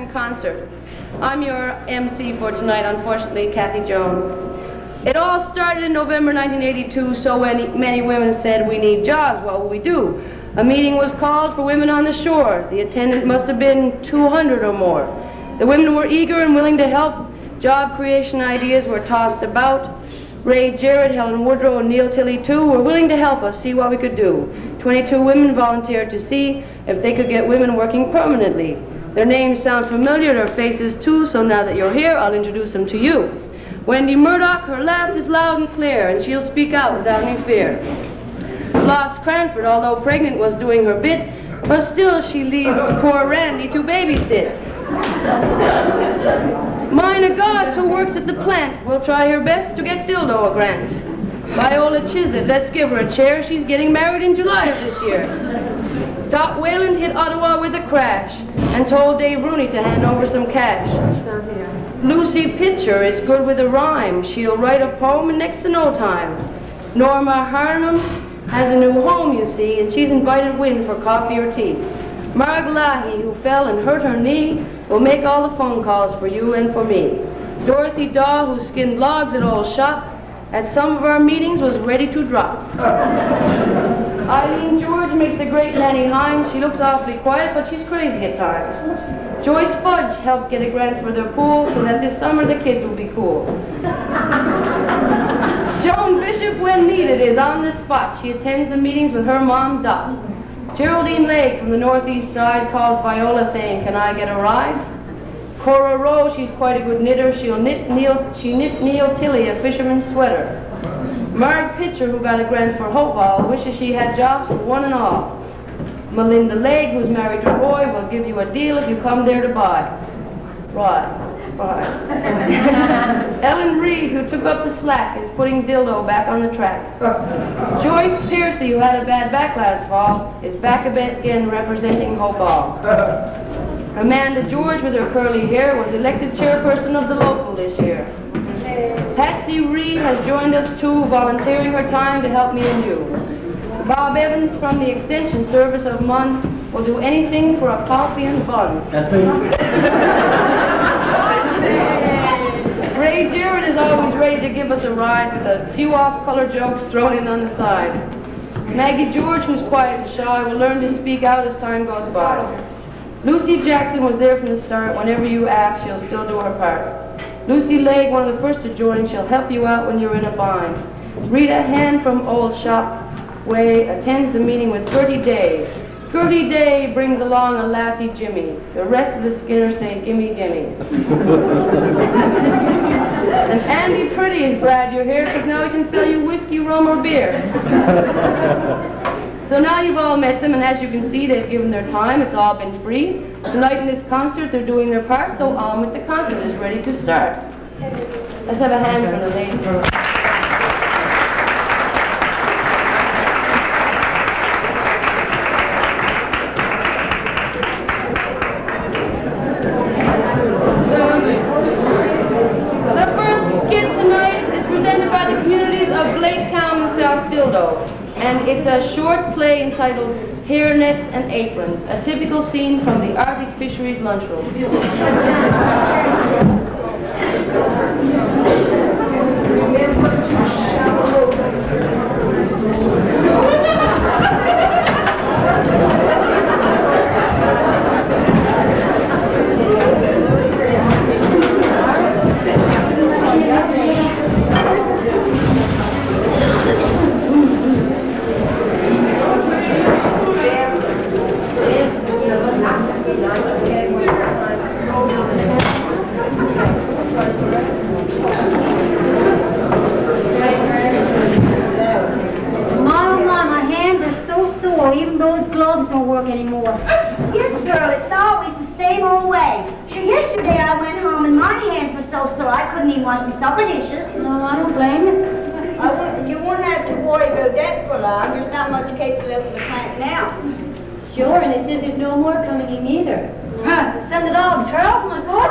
Passion Concert. I'm your MC for tonight, unfortunately, Kathy Jones. It all started in November 1982, so many women said, we need jobs, what will we do? A meeting was called for women on the shore. The attendance must have been 200 or more. The women were eager and willing to help. Job creation ideas were tossed about. Ray Jarrett, Helen Woodrow, and Neil Tilley, too, were willing to help us see what we could do. 22 women volunteered to see if they could get women working permanently. Their names sound familiar, their faces, too, so now that you're here, I'll introduce them to you. Wendy Murdoch, her laugh is loud and clear, and she'll speak out without any fear. Floss Cranford, although pregnant, was doing her bit, but still she leaves poor Randy to babysit. Mina Goss, who works at the plant, will try her best to get Dildo a grant. Viola Chislett, let's give her a chair. She's getting married in July of this year. Dot Wayland hit Ottawa with a crash and told Dave Rooney to hand over some cash. Lucy Pitcher is good with a rhyme. She'll write a poem in next to no time. Norma Harnham has a new home, you see, and she's invited Wynn for coffee or tea. Marg Lahey, who fell and hurt her knee, will make all the phone calls for you and for me. Dorothy Daw, who skinned logs at Old Shop, at some of our meetings was ready to drop. Eileen George makes a great Nanny Hines. She looks awfully quiet, but she's crazy at times. Joyce Fudge helped get a grant for their pool so that this summer the kids will be cool. Joan Bishop, when needed, is on the spot. She attends the meetings with her mom, Dot. Geraldine Lake from the northeast side calls Viola saying, can I get a ride? Cora Rowe, she's quite a good knitter. She knit Neil Tilley a fisherman's sweater. Marg Pitcher, who got a grant for Hopewell, wishes she had jobs for one and all. Melinda Legg, who's married to Roy, will give you a deal if you come there to buy. Right. Ellen Reed, who took up the slack, is putting Dildo back on the track. Joyce Piercy, who had a bad back last fall, is back again representing Hopewell. Amanda George, with her curly hair, was elected chairperson of the local this year. Patsy Reed has joined us too, volunteering her time to help me and you. Bob Evans from the Extension Service of Munn will do anything for a coffee and bun. That's me. Ray Jarrett is always ready to give us a ride with a few off-color jokes thrown in on the side. Maggie George, who's quiet and shy, will learn to speak out as time goes by. Lucy Jackson was there from the start. Whenever you ask, she'll still do her part. Lucy Legg, one of the first to join, she'll help you out when you're in a bind. Rita Hand from Old Shop Way attends the meeting with Gertie Day. Gertie Day brings along a lassie Jimmy. The rest of the Skinners say, gimme, gimme. And Andy Pretty is glad you're here because now he can sell you whiskey, rum, or beer. So now you've all met them, and as you can see, they've given their time. It's all been free. Tonight in this concert, they're doing their part, so on with the concert is ready to start. Let's have a hand for the lady. The first skit tonight is presented by the communities of Blaketown and South Dildo. And it's a short play entitled Hairnets and Aprons, a typical scene from the Arctic Fisheries lunchroom. Even those gloves don't work anymore. Yes, girl, it's always the same old way. Sure, yesterday I went home and my hands were so sore I couldn't even wash me supper dishes. No, I don't blame you. You won't have to worry about that for long. There's not much cake left in the plant now. Sure, and it says there's no more coming in either. Huh, send the dog, Charles, my boy.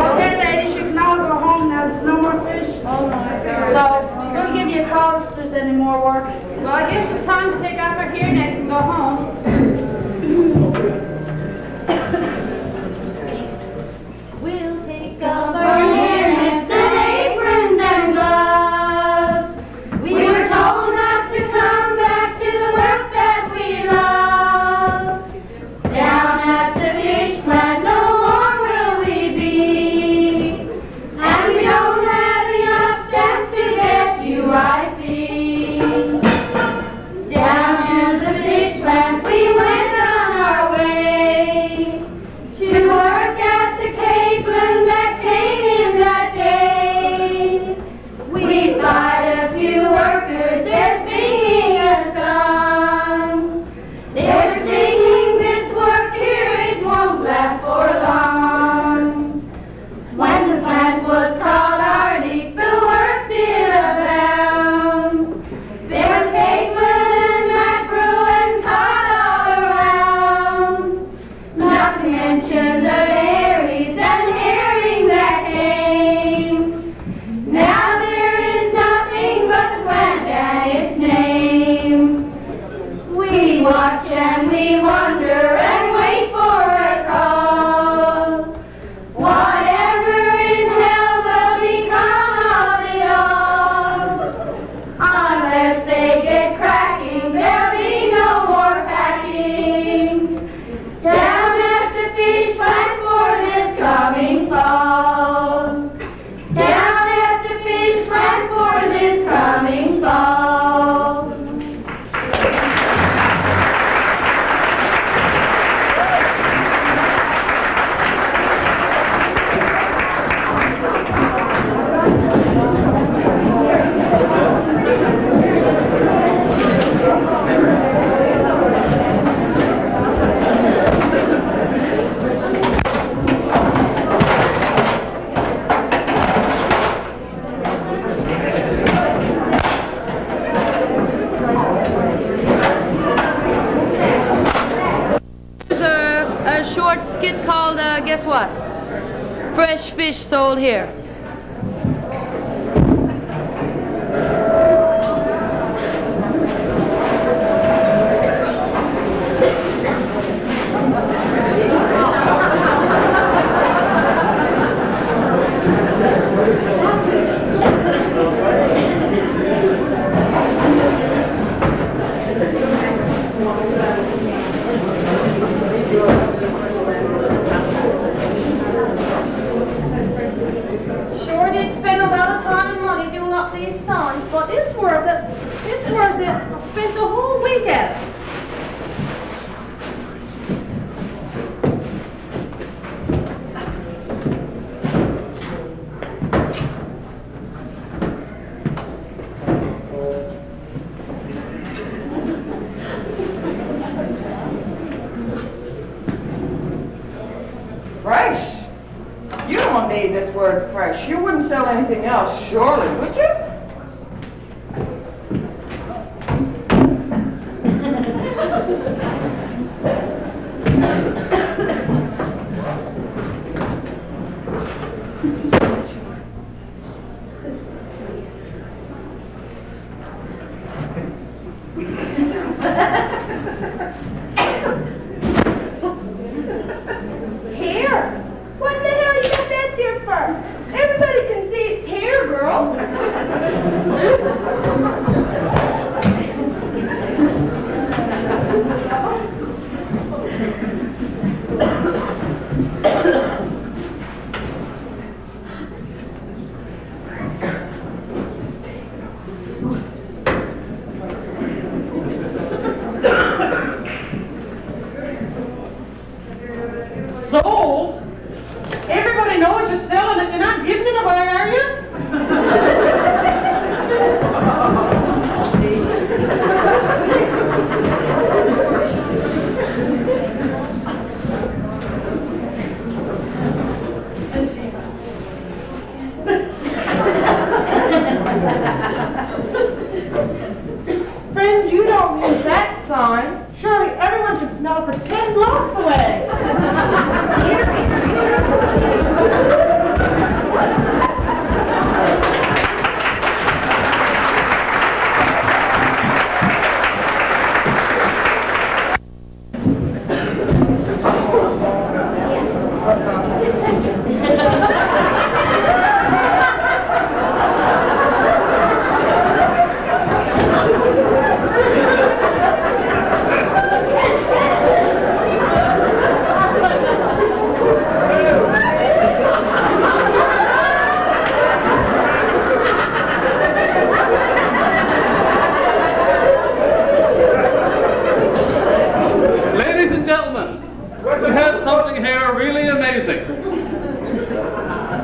Okay, ladies, you can all go home They're singing this work here, it won't last for long. When the plant was called Arctic, the work did abound. There was table and mackerel and cod all around. Not to mention the berries and herring that came. Now there is nothing but the plant and its name. We watch and we wonder and wait for a call. Whatever in hell will become of it all? Unless they get cracking, there'll be no more packing. Down at the fish plant for this coming fall. Down at the fish plant for this coming fall. A short skit called, guess what? Fresh fish sold here. Sure did spend a lot of time and money doing up these signs, but it's worth it. It's worth it. I spent the whole week at it. Fresh? You don't need this word fresh. You wouldn't sell anything else, surely, would you? Hair? What the hell you got that there for? Everybody can see it's hair, girl. Sold? Everybody knows you're selling it. You're not giving it away, are you? Friend, you don't use that sign. Surely everyone can smell for 10 blocks away.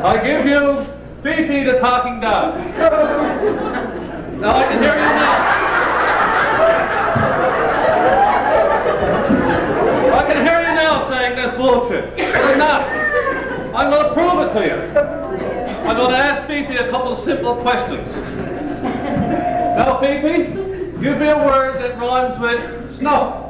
I give you Fifi the talking dog. Now I can hear you now. that's bullshit. It's not. I'm going to prove it to you. I'm going to ask Fifi a couple of simple questions. Now, Fifi, give me a word that rhymes with snuff.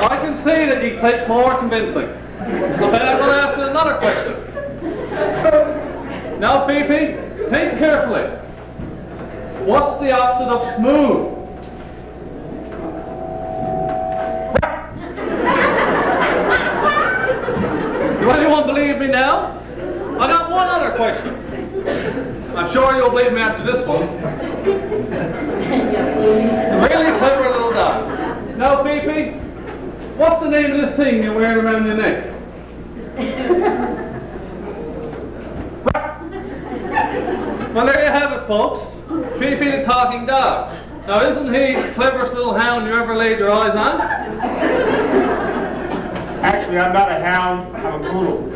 I can see that he takes more convincing. So then I'm going to ask you another question. Now, Fifi, think carefully. What's the opposite of smooth? Do anyone believe me now? I got one other question. I'm sure you'll believe me after this one. Really clever little dog. Now, Fifi, what's the name of this thing you're wearing around your neck? Well, there you have it, folks. Fifi the talking dog. Now, isn't he the cleverest little hound you ever laid your eyes on? Actually, I'm not a hound, I'm a poodle.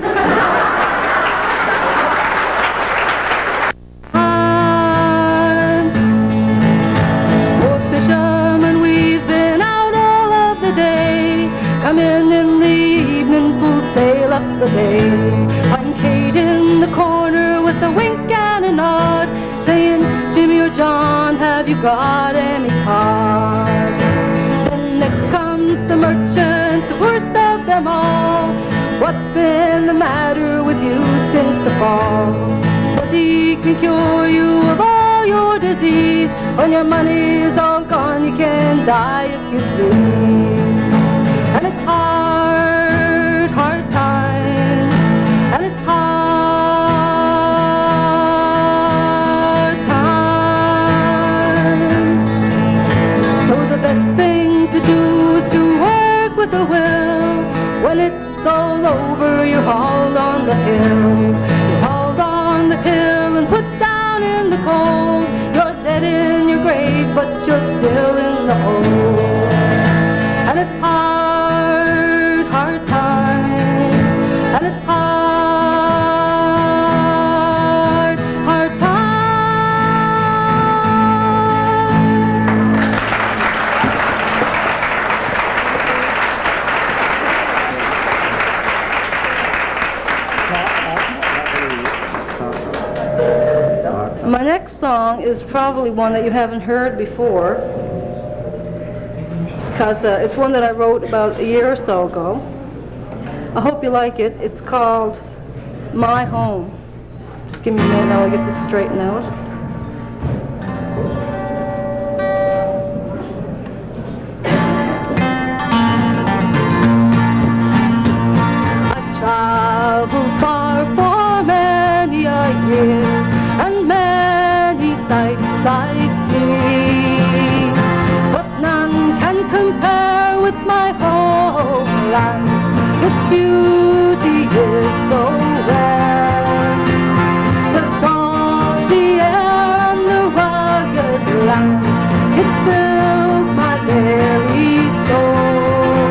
Oh, fishermen, we've been out all of the day. Come in the evening, full sail up the bay. Find Kate in the corner with a wink and a nod, saying, Jimmy or John, have you got any cod? Then next comes the merchant, the worst of them all. What's been the matter with you since the fall? Says he can cure you of all your disease. When your money's all gone, you can die if you please. And it's hard, hard times. And it's hard times. So the best thing to do is to work with a will. When it's all over, you're hauled on the hill. You're hauled on the hill and put down in the cold. You're dead in your grave, but you're still in the hole. And it's hard, hard times. And it's hard, hard times. My next song is probably one that you haven't heard before, because it's one that I wrote about a year or so ago. I hope you like it. It's called My Home. Just give me a minute, I'll get this straightened out. I've traveled far for many a year, and many sights I've seen, but none can compare with my homeland. Its beauty is so rare. The salty air and the rugged land, it fills my very soul.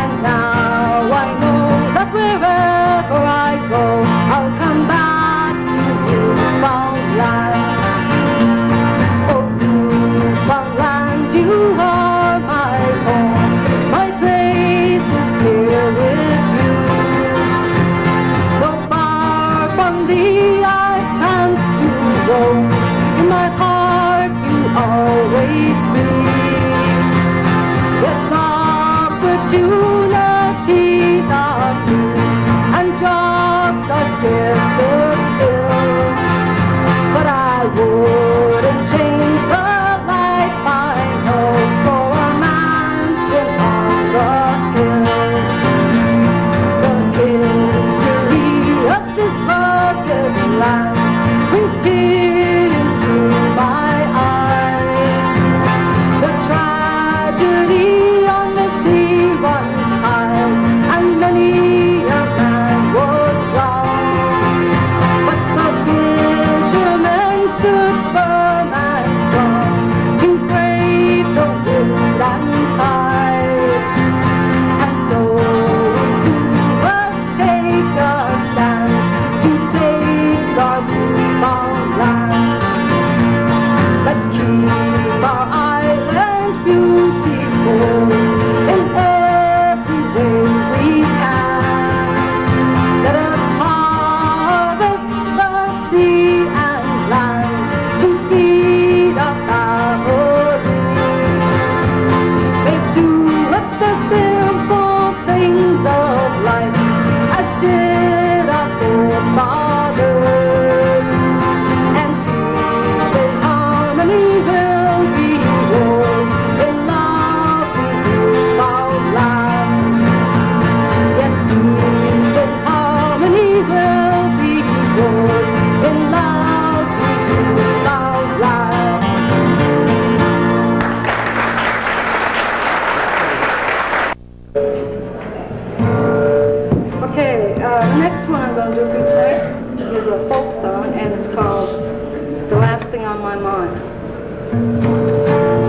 And now I know that wherever I go, I'll come back to Newfoundland. Oh, Newfoundland, you are my home. My place is here with you. Though far from thee I chance to roam, in my heart you always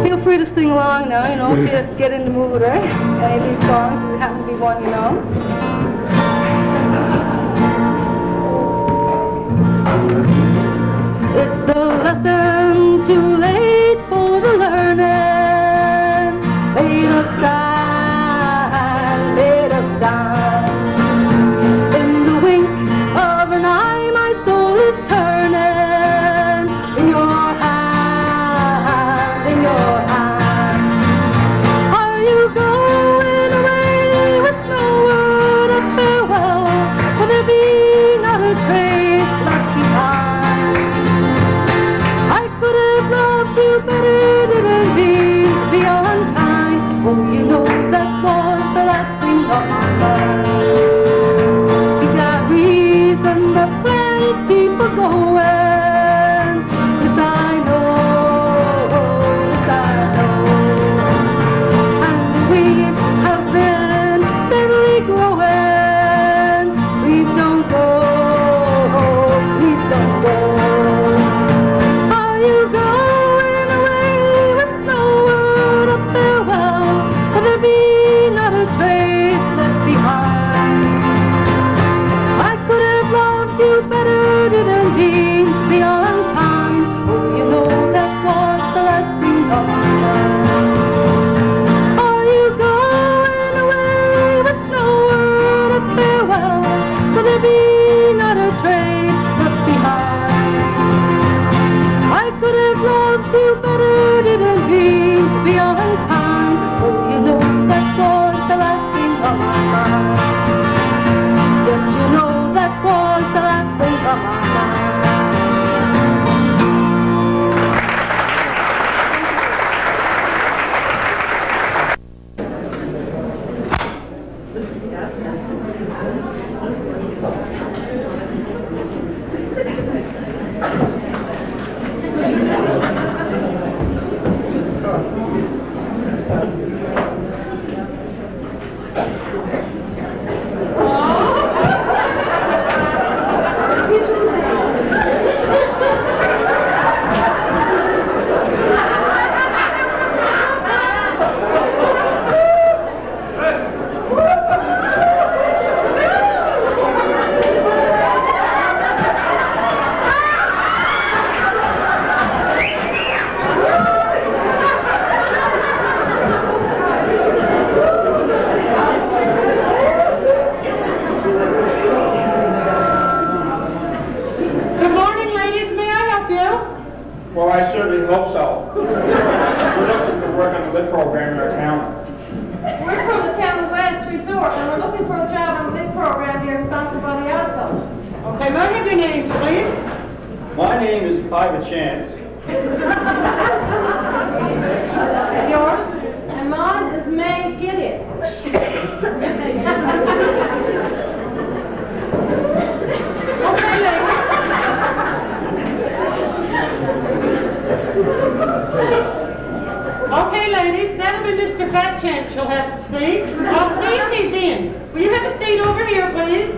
Feel free to sing along now, you know, get in the mood, right? Any of these songs, if it happen to be one, you know. It's a lesson too late for the learning, made of sand, made of sand. In the wink of an eye, my soul is turning in your hand, in your hand. Are you going away with no word of farewell? Will there be not a trace left behind? I could have loved you better, didn't mean to be unkind. Oh, you know that was the last thing on my mind. You got reason but plenty for going. Yes, I know, yes, I know. And the weeds have been steadily growing. Please don't go, please don't go. Are you going away with no word of farewell? Will there be not a trace left behind? I could have loved you better, didn't mean to be unkind. Oh, you know that was the last thing on my mind. Are you going away with no word of farewell? Will there be not a trace left behind? I could have loved you better, didn't mean to be unkind. Oh, you know that was the last thing on my mind. Yes, you know that was the last thing on my mind. Good morning, ladies. May I help you? Well, I certainly hope so. We're looking for work on the lit program in our town. We're from the town of West Resort, and we're looking for a job on the lit program here sponsored by the Outpost. Okay, may I have your names, please? My name is Ivor Chance. Yours? And mine is May Gideon. Okay, ladies. Okay, ladies, that'll be Mr. Fat Chance you'll have to see. I'll see if he's in. Will you have a seat over here, please?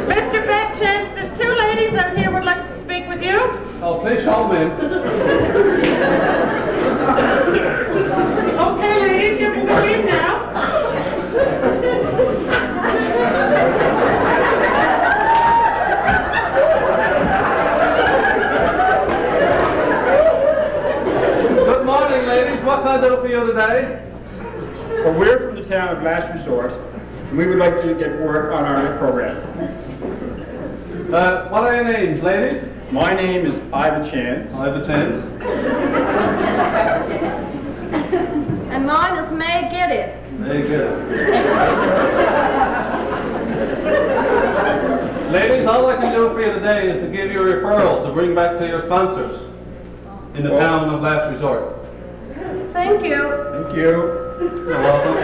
Mr. Fat Chance, there's two ladies out here would like to speak with you. Oh, please show me. Okay, ladies, you can begin now. Good morning, ladies. What can I do for you today? Well, we're from the town of Last Resort, We would like to get work on our lit program. What are your names, ladies? My name is Iva Chance. Iva Chance. And mine is May Get It. Very good. Ladies, all I can do for you today is to give you a referral to bring back to your sponsors in the town of last resort. Thank you. Thank you. You're welcome.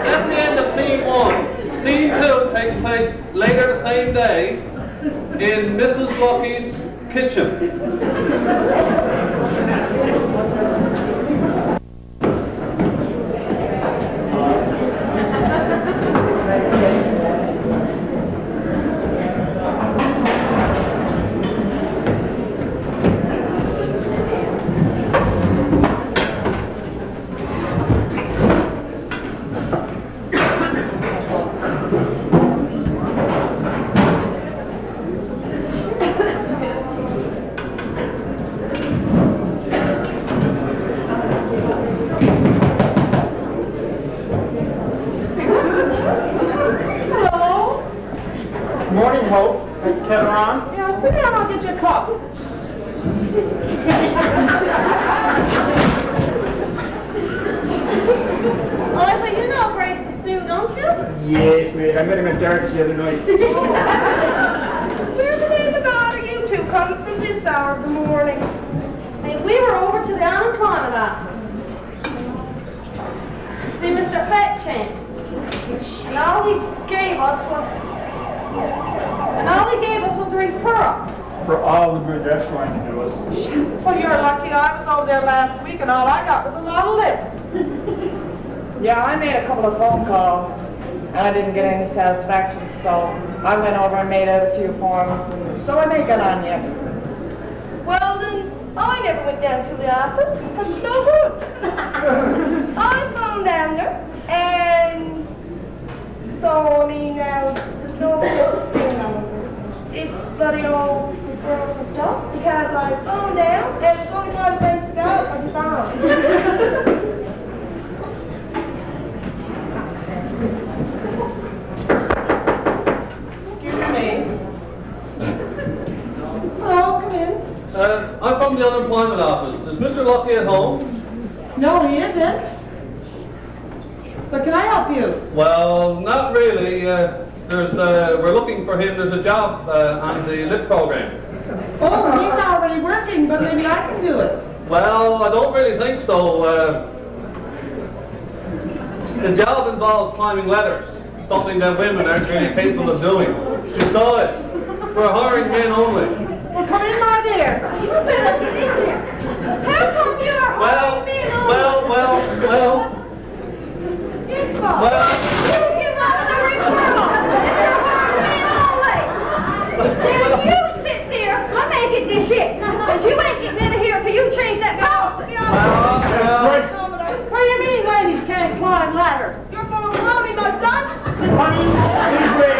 That's the end of scene 1. Scene 2 takes place later the same day in Mrs. Lucky's kitchen. Morning, Hope. Ketteron. Yeah, sit down, I'll get you a cup. Arthur, you know Grace the Sioux, don't you? Yes, mate. I met him at darts the other night. Where the name of God are you two coming from this hour of the morning? Hey, we were over to the unemployment office. See Mr. Fat Chance. And all he gave us was a referral. For all the good that's going to do us. Well, you're lucky. I was over there last week and all I got was a lot of lip. Yeah, I made a couple of phone calls and I didn't get any satisfaction, so I went over and made out a few forms, and so I may get on yet. Well, then, I never went down to the office because it's no good. I phoned down there, and so, I mean, there's no good this bloody old referral and stuff because I phoned down, and there's only one place to go for the phone. Excuse me. Hello, come in. I'm from the unemployment office. Is Mr. Lucky at home? No, he isn't. But can I help you? Well, not really. We're looking for him. There's a job on the lit program. Oh, he's already working, but maybe I can do it. Well, I don't really think so. The job involves climbing ladders, something that women aren't really capable of doing. Besides, we're hiring men only. Well, come in, my dear. You better get in there. How come you're hiring men only? Well. Yes, Bob. You give us a referral. You're hiring men only. Now you sit there. I'm making this shit. Because you ain't getting in here till you change that policy. What do you mean ladies can't climb ladders? You're going to love me, my son? Honey, please wait.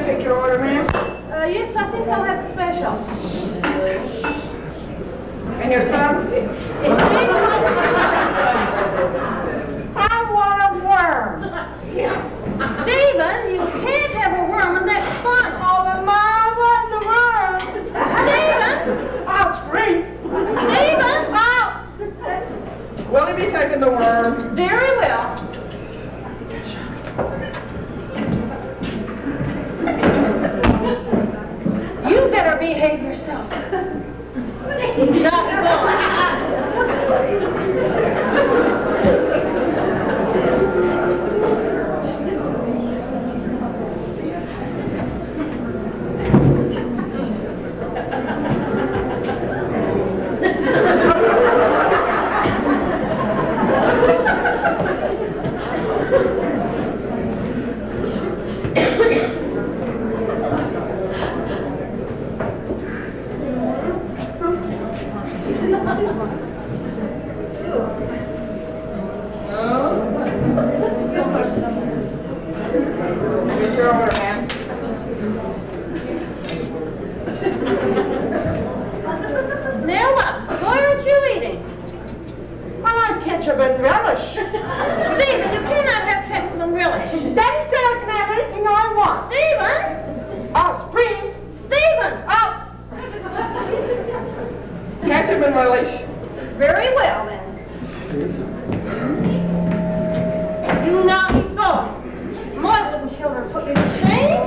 take your order, ma'am? Yes, I think I'll have a special. And your son? I want a worm. Stephen, you can't have a worm in that fun. Oh, the mom wants a worm. Stephen! I'll scream. Stephen! Out. Will he be taking the worm? Very well. You better behave yourself. Not going. Here's your order, ma'am. Nelma, why aren't you eating? I like ketchup and relish. Stephen, you cannot have ketchup and relish. Daddy said I can have anything I want. Stephen! I'll scream. Stephen! Out. Ketchup and relish. Very well, then. You naughty boy. My wooden children put you to shame.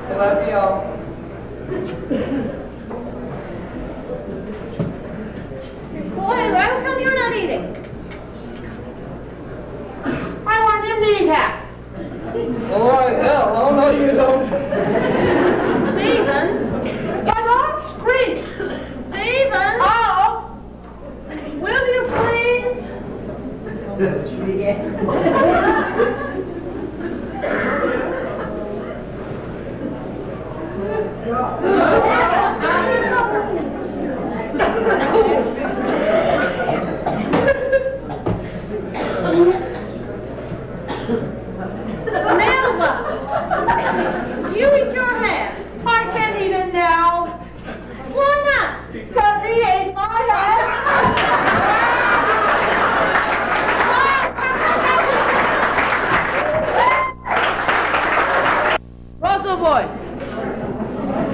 I love you all. Boy, how come you're not eating? I want him to eat half. Oh, hell, oh, no, you don't. Stephen! But I'll scream. Stephen! Oh. Will you please? Melba! You eat your half. I can't eat it now. Why not? Because he ate my half. Russell boy,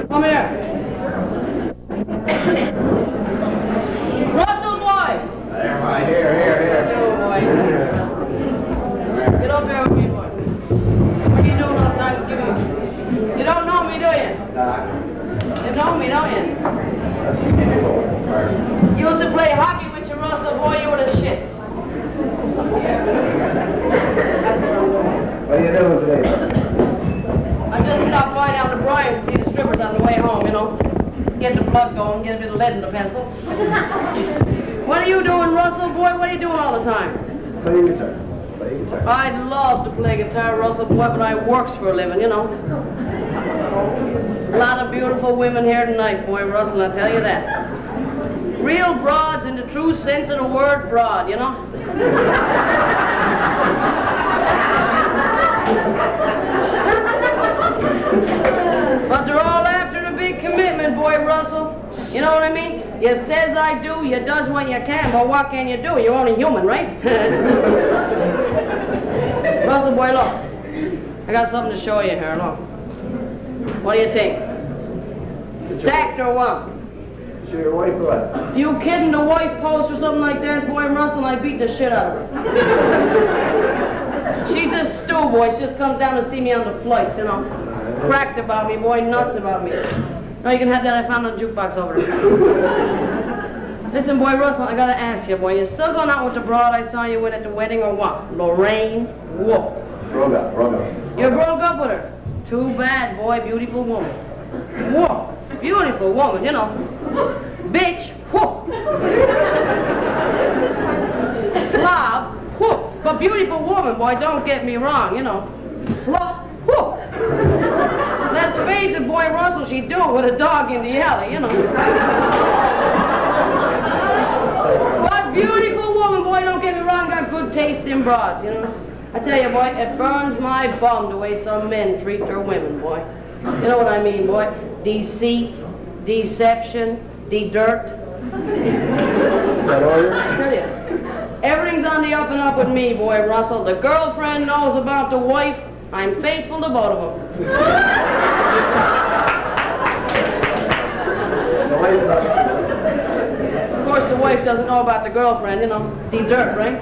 come here. Russell boy. Here. Yo, boy. Get up here with me, boy. What are you doing all the time? Give me. You don't know me, do you? You know me, don't you? You used to play hockey with your Russell boy. You were the shits. That's what I'm doing. What are you doing today? I just stopped by down to Brian's to see the strippers on the way home, you know. Get the blood going, get a bit of lead in the pencil. What are you doing, Russell, boy? What are you doing all the time? Play guitar. I'd love to play guitar, Russell, boy, but I works for a living, you know. A lot of beautiful women here tonight, boy, Russell, I'll tell you that. Real broads in the true sense of the word broad, you know. But they're all after the big commitment, boy, Russell. You know what I mean? You says I do, you does what you can, but what can you do? You're only human, right? Russell, boy, look. I got something to show you here, look. What do you think? Stacked or what? Show your wife what? You kidding, the wife post or something like that, boy, Russell, I beat the shit out of her. She's a stew, boy. She just comes down to see me on the flights, you know. Cracked about me, boy, nuts about me. No, you can have that I found on the jukebox over there. Listen, boy, Russell, I gotta ask you, boy, you still going out with the broad I saw you with at the wedding or what? Lorraine? Whoop. Broke up. You broke up with her? Too bad, boy, beautiful woman. Whoop. Beautiful woman, you know. Bitch, whoop. Slob, whoop. But beautiful woman, boy, don't get me wrong, you know. Slut, whoop. Why, Russell, she'd do it with a dog in the alley, you know. But beautiful woman, boy, don't get me wrong, got good taste in broads, you know. I tell you, boy, it burns my bum the way some men treat their women, boy. You know what I mean, boy? Deceit, deception, de-dirt. I tell you, everything's on the up and up with me, boy, Russell. The girlfriend knows about the wife. I'm faithful to both of them. Of course, the wife doesn't know about the girlfriend, you know. De-dirt, right?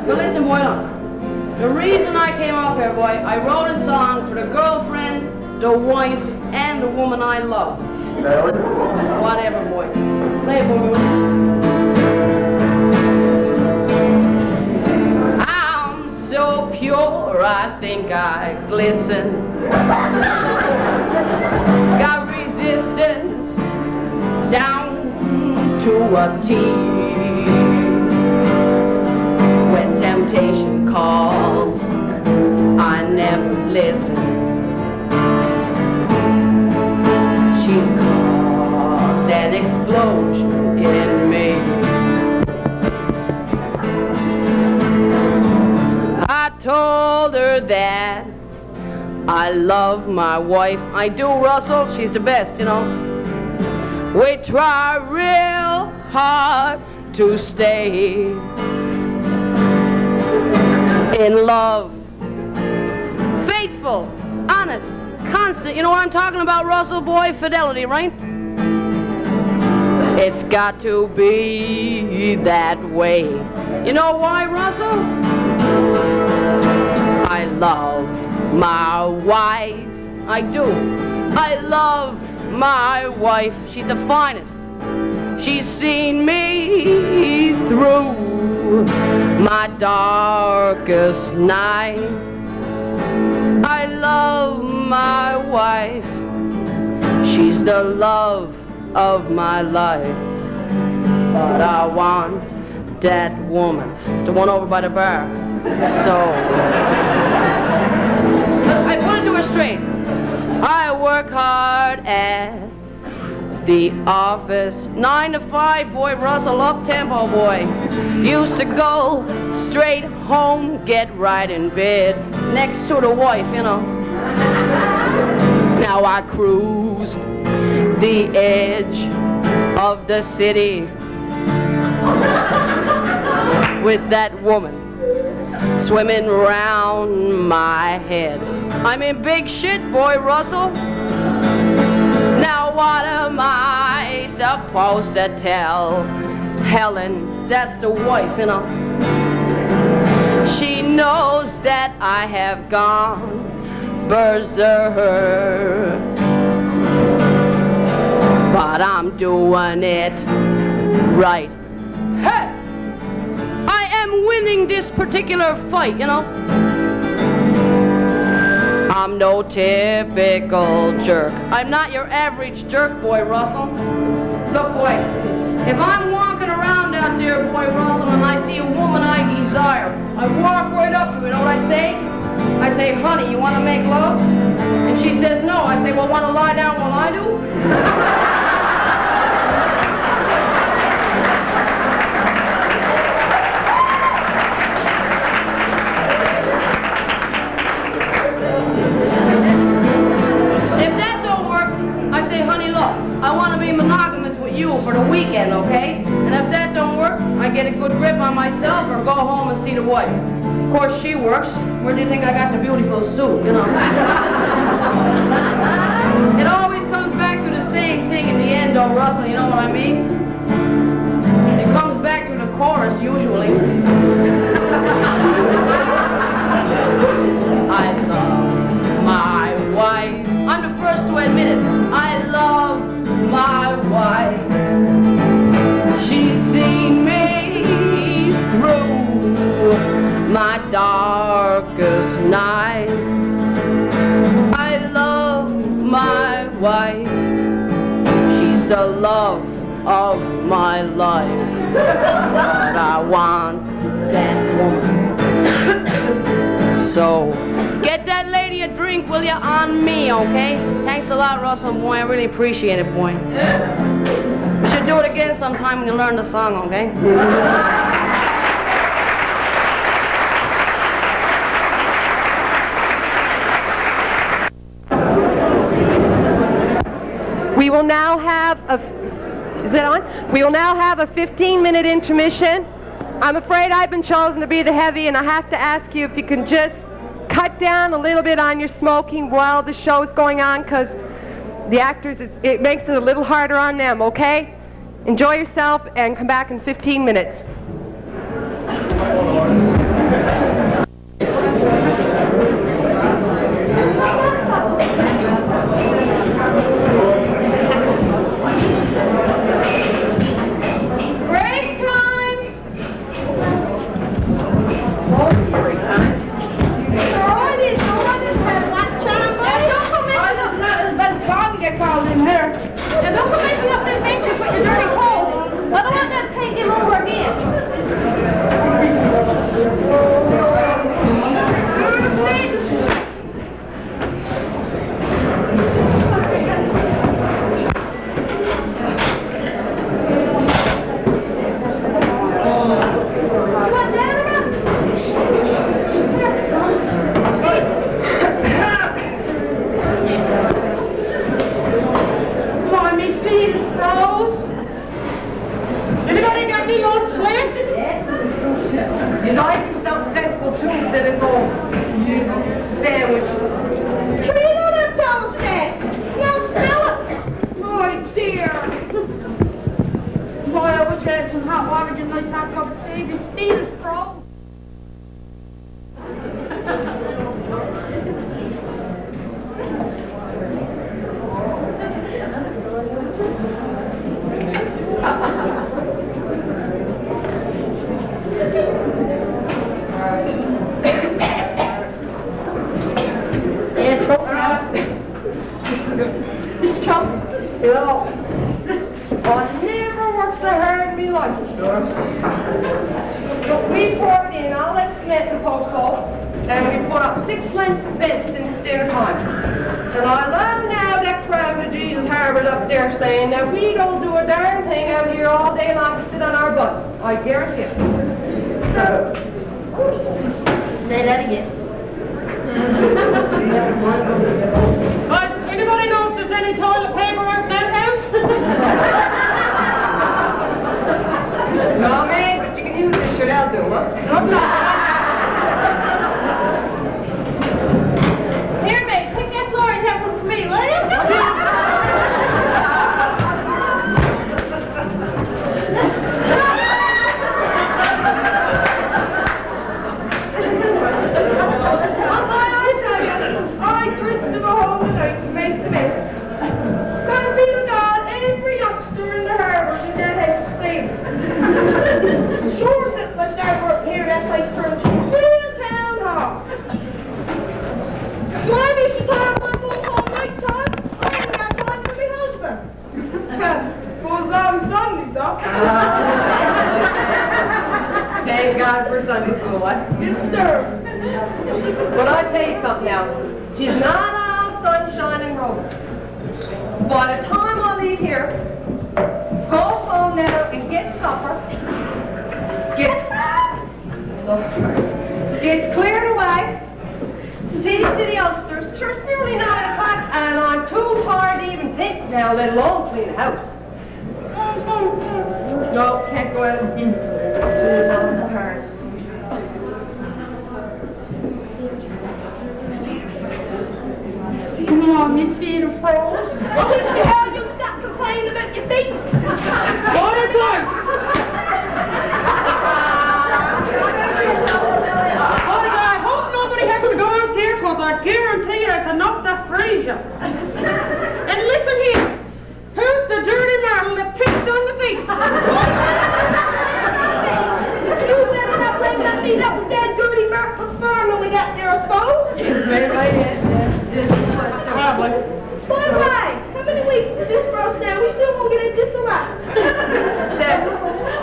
But listen, boy, look. The reason I came up here, boy, I wrote a song for the girlfriend, the wife, and the woman I love. Whatever, boy. Play it for me, will you? I'm so pure, I think I glisten. Got resistance down to a T. When temptation calls, I never listen. She's caused an explosion in me. I told her that I love my wife. I do, Russell. She's the best, you know. We try real hard to stay in love, faithful, honest, constant. You know what I'm talking about, Russell, boy? Fidelity, right? It's got to be that way. You know why, Russell? I love my wife. I do. I love my wife. She's the finest. She's seen me through my darkest night. I love my wife. She's the love of my life. But I want that woman, the one over by the bar. So I put it to her straight. I work hard at the office, 9 to 5, boy, Russell, up tempo, boy. Used to go straight home, get right in bed, next to the wife, you know. Now I cruise the edge of the city with that woman swimming round my head. I'm in big shit, boy, Russell. Now what am I supposed to tell Helen? That's the wife, you know. She knows that I have gone berserk, but I'm doing it right. Hey! I am winning this particular fight, you know. I'm no typical jerk. I'm not your average jerk, boy, Russell. Look, boy, if I'm walking around out there, boy, Russell, and I see a woman I desire, I walk right up to her, you know what I say? I say, honey, you want to make love? If she says no, I say, well, want to lie down while I do? I want to be monogamous with you for the weekend, okay? And if that don't work, I get a good grip on myself or go home and see the wife. Of course, she works. Where do you think I got the beautiful suit, you know? It always comes back to the same thing in the end, though, Russell, you know what I mean? It comes back to the chorus, usually. I love my wife. I'm the first to admit it. I love my wife. She's seen me through my darkest night. I love my wife. She's the love of my life. But I want that woman. So get that lady me a drink, will you, on me, okay? Thanks a lot, Russell, boy. I really appreciate it, boy. We should do it again sometime when you learn the song, okay? We will now have a... Is it on? We will now have a 15-minute intermission. I'm afraid I've been chosen to be the heavy, and I have to ask you if you can just cut down a little bit on your smoking while the show's going on, because the actors, it makes it a little harder on them, okay? Enjoy yourself and come back in 15 minutes.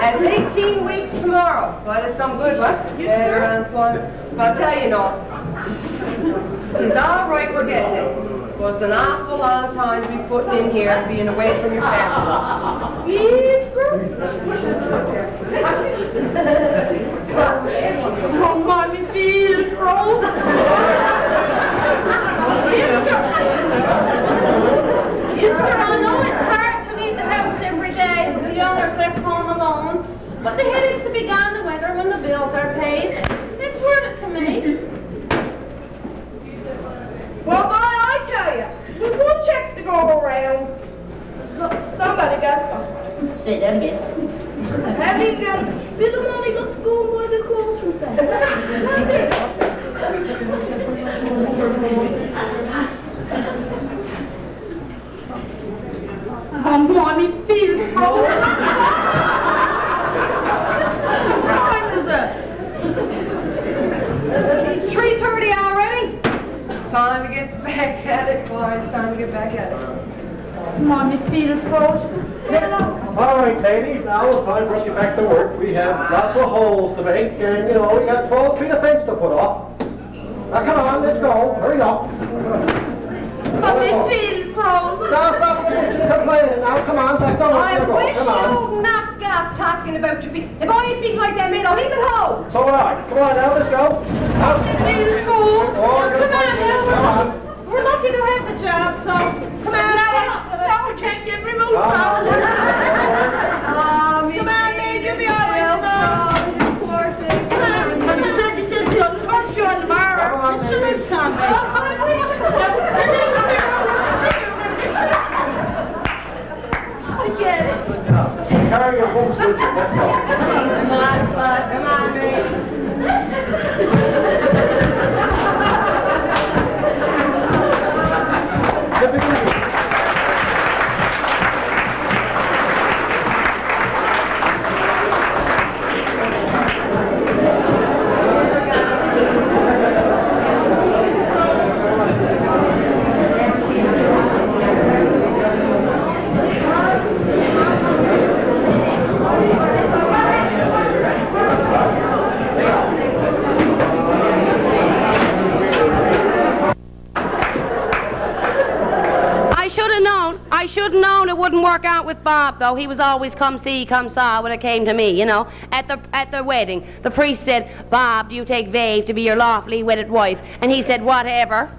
That's 18 weeks tomorrow. Well, it's some good luck. Yes, sir. I'll tell you now. 'Tis all right, we're getting it. It was an awful long time to be putting in here, being away from your family. Yes, girl. Oh, mommy feels wrong. Yes, sir, I know it's hard to leave the house every day with the youngers left home alone, but the headaches will be gone the winter when the bills are paid. It's worth it to me. Well, boy, I tell you, with one check to go around, somebody got something. Say that again. Have you got a bit of money got to go and buy the clothes from that? Oh, mommy feels wrong. What time is it? 3:30 already? Time to get back at it, boy. It's time to get back at it. Mommy feels frozen. All right, ladies, now it's time for us to get back to work. We have lots of holes to make, and, you know, we got 12 feet of fence to put up. Now, come on, let's go. Hurry up. Mommy feels frozen. Now, stop the bitching complaining. Now, come on, back down. I Let's go. wish Come on. you'd knock off talking about your feet. If I think like that, mate, I'll leave it home. So, all right. Come on, now, let's go. Out. Feels cold. Oh, you're gonna find this. Come on. We're lucky to have the job, so Come on, now we can't get me moved Come on. on. Come on, babe, you'll be all right tomorrow. Poor thing. Come on, you said so. Touch you on the bar. Come on, Should baby. have time, babe. I get it. Carry your books with you. Let's go. Come on, Flood. Come on, mate. The beginning. I should have known it wouldn't work out with Bob, though. He was always come see, come saw when it came to me, you know. At the wedding, the priest said, "Bob, do you take Vave to be your lawfully wedded wife?" And he said, "Whatever."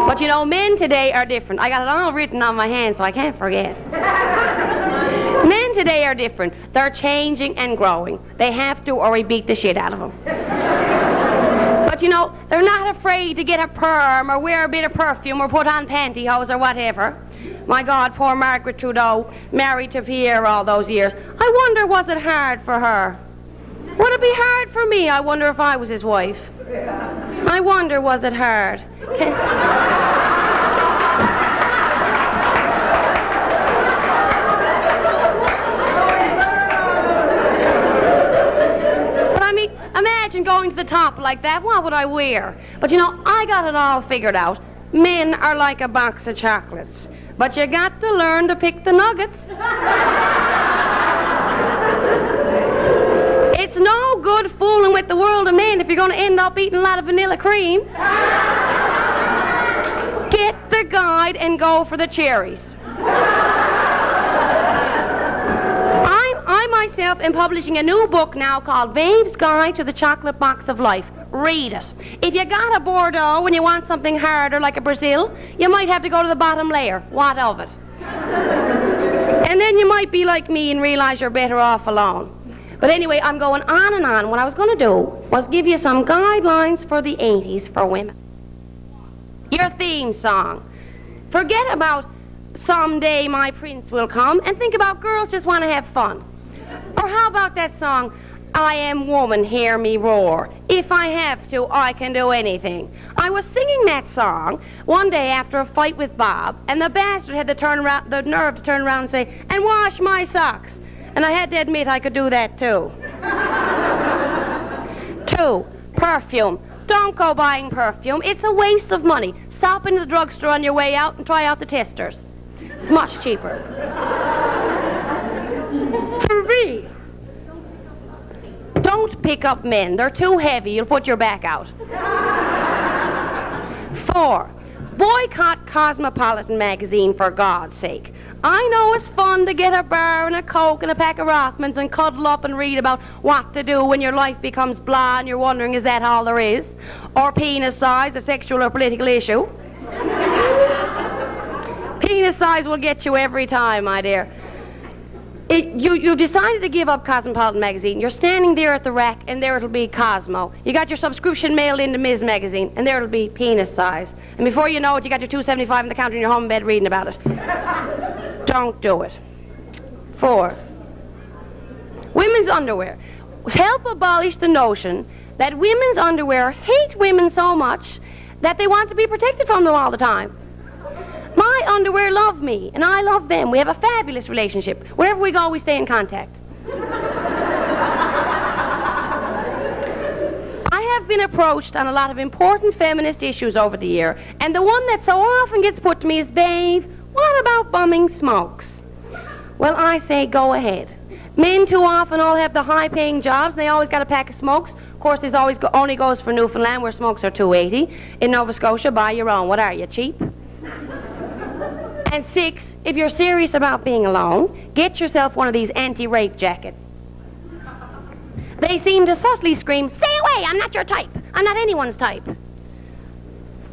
But you know, men today are different. I got it all written on my hand, so I can't forget. Men today are different. They're changing and growing. They have to, or we beat the shit out of them. But you know, they're not afraid to get a perm or wear a bit of perfume or put on pantyhose or whatever. My God, poor Margaret Trudeau, married to Pierre all those years. I wonder, was it hard for her? Would it be hard for me? I wonder if I was his wife. I wonder, was it hard? Imagine going to the top like that. What would I wear? But you know, I got it all figured out. Men are like a box of chocolates, but you got to learn to pick the nuggets. It's no good fooling with the world of men if you're going to end up eating a lot of vanilla creams. Get the guide and go for the cherries. I myself am publishing a new book now called Vave's Guide to the Chocolate Box of Life. Read it. If you got a Bordeaux and you want something harder like a Brazil, you might have to go to the bottom layer. What of it? And then you might be like me and realize you're better off alone. But anyway, I'm going on and on. What I was going to do was give you some guidelines for the 80s for women. Your theme song. Forget about "Someday My Prince Will Come" and think about girls just want to have fun. Or how about that song, "I Am Woman, Hear Me Roar. If I have to, I can do anything." I was singing that song one day after a fight with Bob, and the bastard had the nerve to turn around and say, "And wash my socks." And I had to admit I could do that too. 2, perfume. Don't go buying perfume. It's a waste of money. Stop into the drugstore on your way out and try out the testers. It's much cheaper. 3, don't Don't pick up men. They're too heavy. You'll put your back out. 4, boycott Cosmopolitan magazine for God's sake. I know it's fun to get a bar and a Coke and a pack of Rothmans and cuddle up and read about what to do when your life becomes blah and you're wondering, is that all there is? Or penis size, a sexual or political issue. Penis size will get you every time, my dear. You've decided to give up Cosmopolitan magazine. You're standing there at the rack, and there it'll be Cosmo. You got your subscription mailed into Ms. magazine, and there it'll be penis size. And before you know it, you got your $2.75 on the counter in your home in bed reading about it. Don't do it. 4, women's underwear. Help abolish the notion that women's underwear hate women so much that they want to be protected from them all the time. My underwear love me, and I love them. We have a fabulous relationship. Wherever we go, we stay in contact. I have been approached on a lot of important feminist issues over the year, and the one that so often gets put to me is, babe, what about bumming smokes? Well, I say go ahead. Men too often all have the high-paying jobs, and they always got a pack of smokes. Of course, this always only goes for Newfoundland, where smokes are $2.80. In Nova Scotia, buy your own. What are you, cheap? And 6, if you're serious about being alone, get yourself one of these anti-rape jackets. They seem to subtly scream, stay away, I'm not your type. I'm not anyone's type.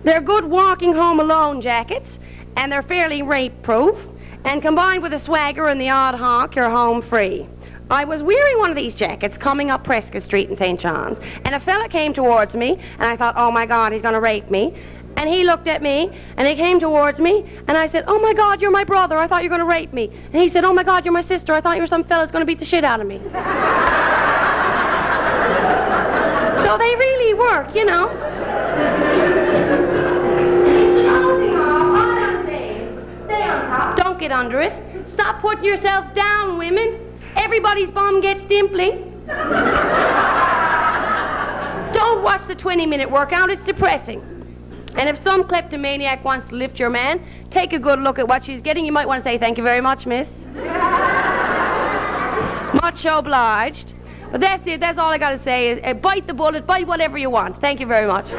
They're good walking home alone jackets, and they're fairly rape-proof, and combined with the swagger and the odd honk, you're home free. I was wearing one of these jackets coming up Prescott Street in St. John's, and a fella came towards me, and I thought, oh my God, he's going to rape me. And he looked at me, and he came towards me, and I said, oh my God, you're my brother, I thought you were going to rape me. And he said, oh my God, you're my sister, I thought you were some fella's going to beat the shit out of me. So they really work, you know. Stay on top. Don't get under it. Stop putting yourself down, women. Everybody's bum gets dimply. Don't watch the 20-minute workout, it's depressing. And if some kleptomaniac wants to lift your man, take a good look at what she's getting. You might want to say, thank you very much, miss. Much obliged. But that's it. That's all I got to say is bite the bullet, bite whatever you want. Thank you very much.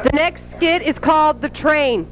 The next skit is called The Train.